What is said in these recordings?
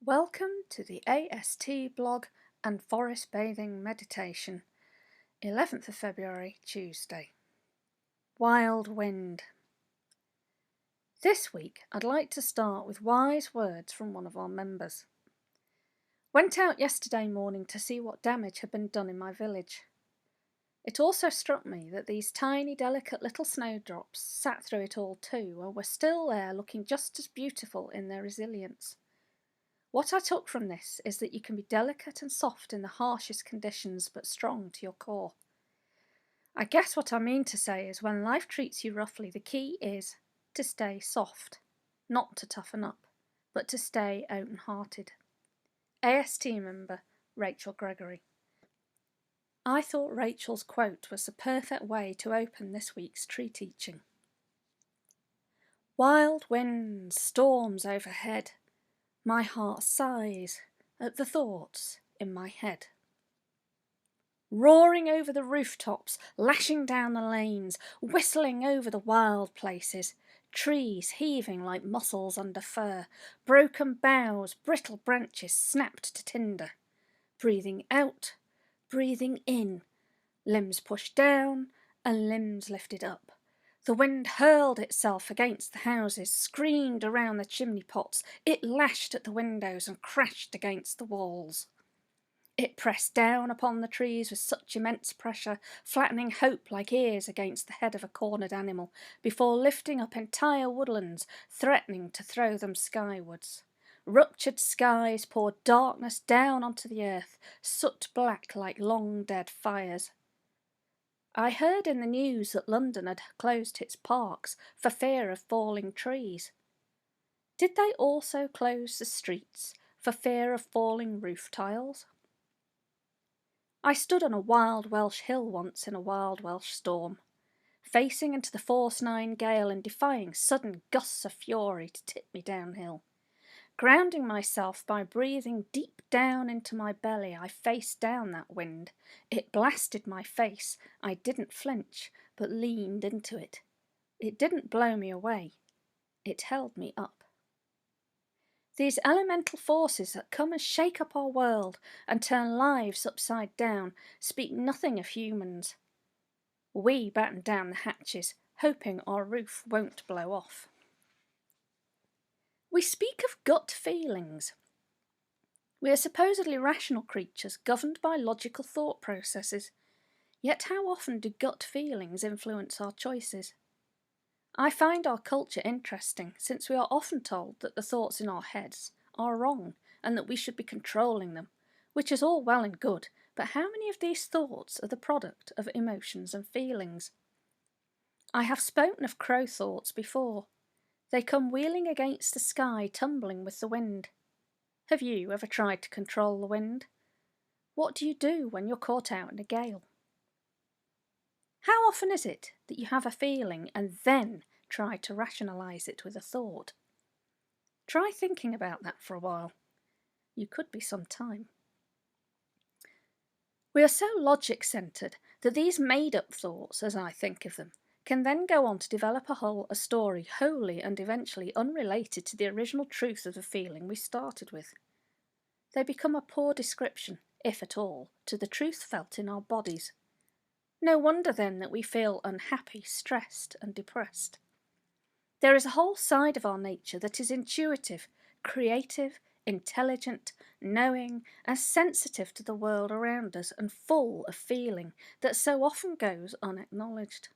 Welcome to the AST blog and forest bathing meditation, 11th of February, Tuesday. Wild wind. This week I'd like to start with wise words from one of our members. Went out yesterday morning to see what damage had been done in my village. It also struck me that these tiny, delicate little snowdrops sat through it all too and were still there, looking just as beautiful in their resilience. What I took from this is that you can be delicate and soft in the harshest conditions, but strong to your core. I guess what I mean to say is when life treats you roughly, the key is to stay soft, not to toughen up, but to stay open-hearted. AST member Rachel Gregory. I thought Rachel's quote was the perfect way to open this week's tree teaching. Wild winds, storms overhead. My heart sighs at the thoughts in my head. Roaring over the rooftops, lashing down the lanes, whistling over the wild places, trees heaving like mussels under fur, broken boughs, brittle branches snapped to tinder. Breathing out, breathing in, limbs pushed down and limbs lifted up. The wind hurled itself against the houses, screamed around the chimney pots. It lashed at the windows and crashed against the walls. It pressed down upon the trees with such immense pressure, flattening hope like ears against the head of a cornered animal, before lifting up entire woodlands, threatening to throw them skywards. Ruptured skies poured darkness down onto the earth, soot black like long dead fires. I heard in the news that London had closed its parks for fear of falling trees. Did they also close the streets for fear of falling roof tiles? I stood on a wild Welsh hill once in a wild Welsh storm, facing into the force 9 gale and defying sudden gusts of fury to tip me downhill. Grounding myself by breathing deep down into my belly, I faced down that wind. It blasted my face. I didn't flinch, but leaned into it. It didn't blow me away. It held me up. These elemental forces that come and shake up our world and turn lives upside down speak nothing of humans. We batten down the hatches, hoping our roof won't blow off. We speak of gut feelings. We are supposedly rational creatures governed by logical thought processes, yet how often do gut feelings influence our choices? I find our culture interesting since we are often told that the thoughts in our heads are wrong and that we should be controlling them, which is all well and good, but how many of these thoughts are the product of emotions and feelings? I have spoken of crow thoughts before. They come wheeling against the sky, tumbling with the wind. Have you ever tried to control the wind? What do you do when you're caught out in a gale? How often is it that you have a feeling and then try to rationalise it with a thought? Try thinking about that for a while. You could be some time. We are so logic-centred that these made-up thoughts, as I think of them, can then go on to develop a story wholly and eventually unrelated to the original truth of the feeling we started with. They become a poor description, if at all, to the truth felt in our bodies. No wonder then that we feel unhappy, stressed and depressed. There is a whole side of our nature that is intuitive, creative, intelligent, knowing, and sensitive to the world around us and full of feeling that so often goes unacknowledged.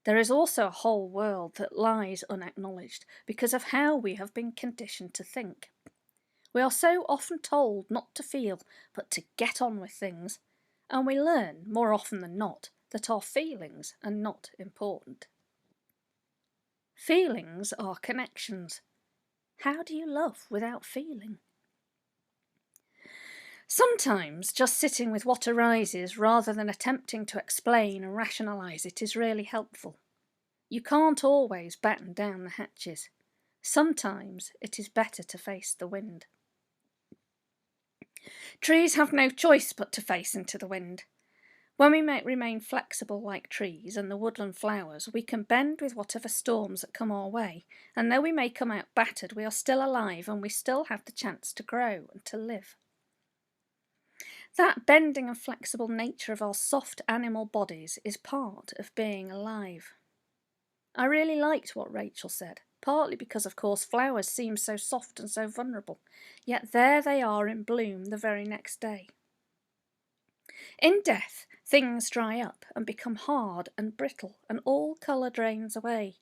There is also a whole world that lies unacknowledged because of how we have been conditioned to think. We are so often told not to feel, but to get on with things, and we learn, more often than not, that our feelings are not important. Feelings are connections. How do you love without feeling? Sometimes just sitting with what arises rather than attempting to explain and rationalise it is really helpful. You can't always batten down the hatches. Sometimes it is better to face the wind. Trees have no choice but to face into the wind. When we remain flexible like trees and the woodland flowers, we can bend with whatever storms that come our way, and though we may come out battered, we are still alive and we still have the chance to grow and to live. That bending and flexible nature of our soft animal bodies is part of being alive. I really liked what Rachel said, partly because, of course, flowers seem so soft and so vulnerable, yet there they are in bloom the very next day. In death, things dry up and become hard and brittle, and all colour drains away.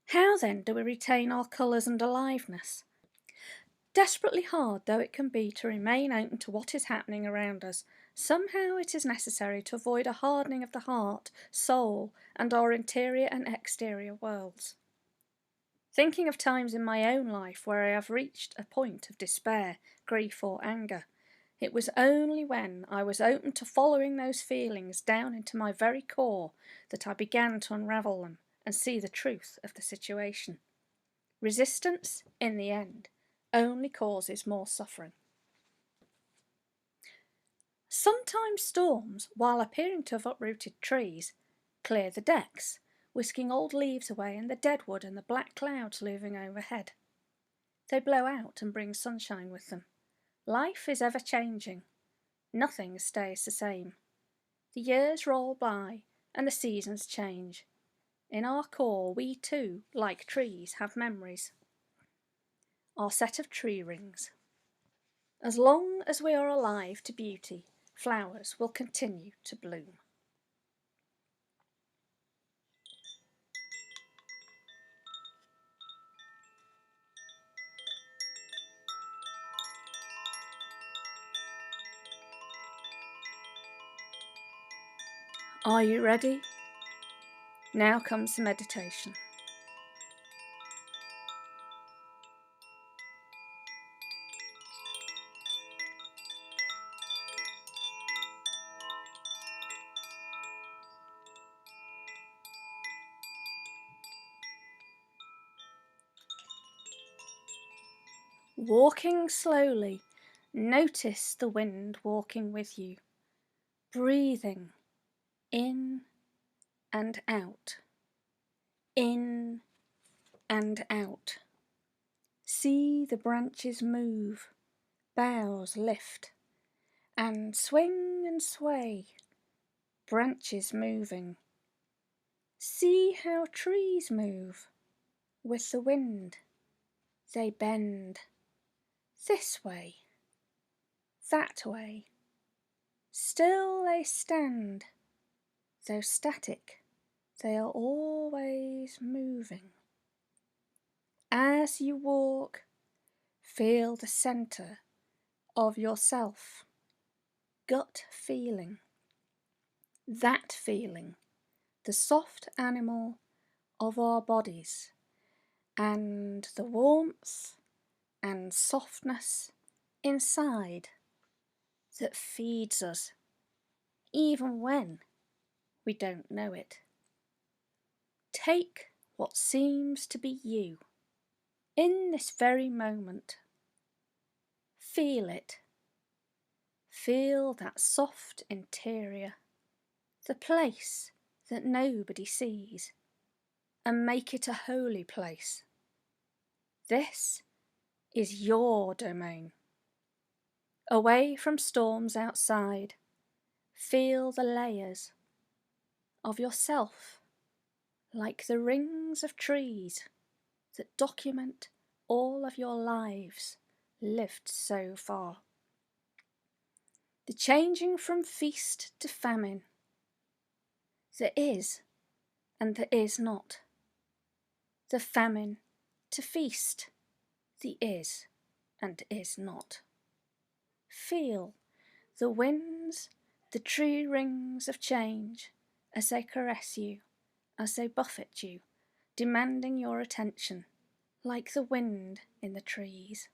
How then do we retain our colours and aliveness? Desperately hard though it can be to remain open to what is happening around us, somehow it is necessary to avoid a hardening of the heart, soul, and our interior and exterior worlds. Thinking of times in my own life where I have reached a point of despair, grief, or anger, it was only when I was open to following those feelings down into my very core that I began to unravel them and see the truth of the situation. Resistance, in the end, only causes more suffering. Sometimes storms, while appearing to have uprooted trees, clear the decks, whisking old leaves away and the deadwood and the black clouds looming overhead. They blow out and bring sunshine with them. Life is ever changing. Nothing stays the same. The years roll by and the seasons change. In our core, we too, like trees, have memories. Our set of tree rings. As long as we are alive to beauty, flowers will continue to bloom. Are you ready? Now comes the meditation. Walking slowly, notice the wind walking with you, breathing in and out, in and out. See the branches move, boughs lift, and swing and sway, branches moving. See how trees move with the wind. They bend this way, that way. Still they stand, though static, they are always moving. As you walk, feel the centre of yourself, gut feeling. That feeling, the soft animal of our bodies, and the warmth and softness inside that feeds us, even when we don't know it. Take what seems to be you in this very moment. Feel it. Feel that soft interior, the place that nobody sees, and make it a holy place. This is your domain. Away from storms outside, feel the layers of yourself like the rings of trees that document all of your lives lived so far. The changing from feast to famine, the is and the is not, the famine to feast, the is and is not. Feel the winds, the tree rings of change as they caress you, as they buffet you, demanding your attention, like the wind in the trees.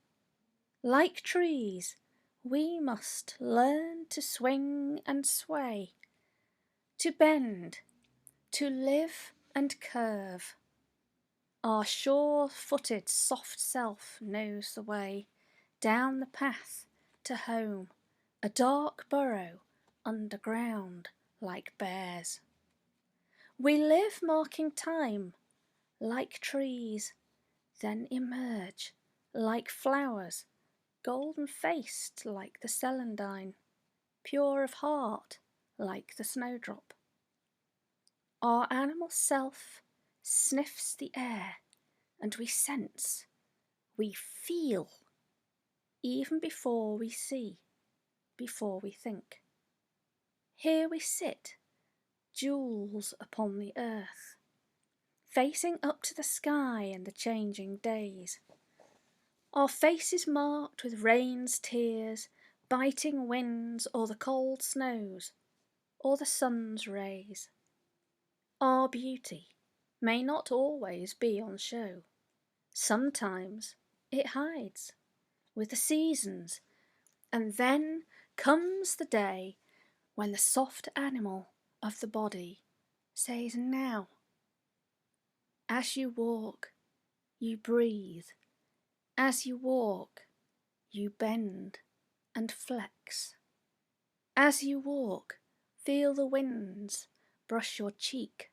Like trees, we must learn to swing and sway, to bend, to live and curve. Our sure-footed, soft self knows the way down the path to home, a dark burrow underground like bears. We live marking time, like trees, then emerge, like flowers, golden-faced like the celandine, pure of heart like the snowdrop. Our animal self sniffs the air, and we sense, we feel, even before we see, before we think. Here we sit, jewels upon the earth, facing up to the sky and the changing days. Our faces marked with rain's tears, biting winds, or the cold snows, or the sun's rays. Our beauty may not always be on show. Sometimes it hides with the seasons, and then comes the day when the soft animal of the body says now. As you walk, you breathe. As you walk, you bend and flex. As you walk, feel the winds brush your cheek,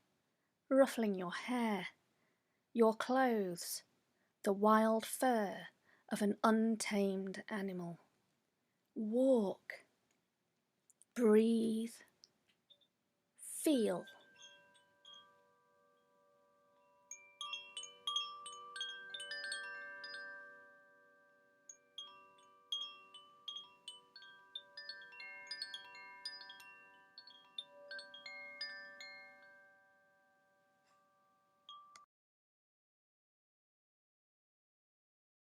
ruffling your hair, your clothes, the wild fur of an untamed animal. Walk, breathe, feel.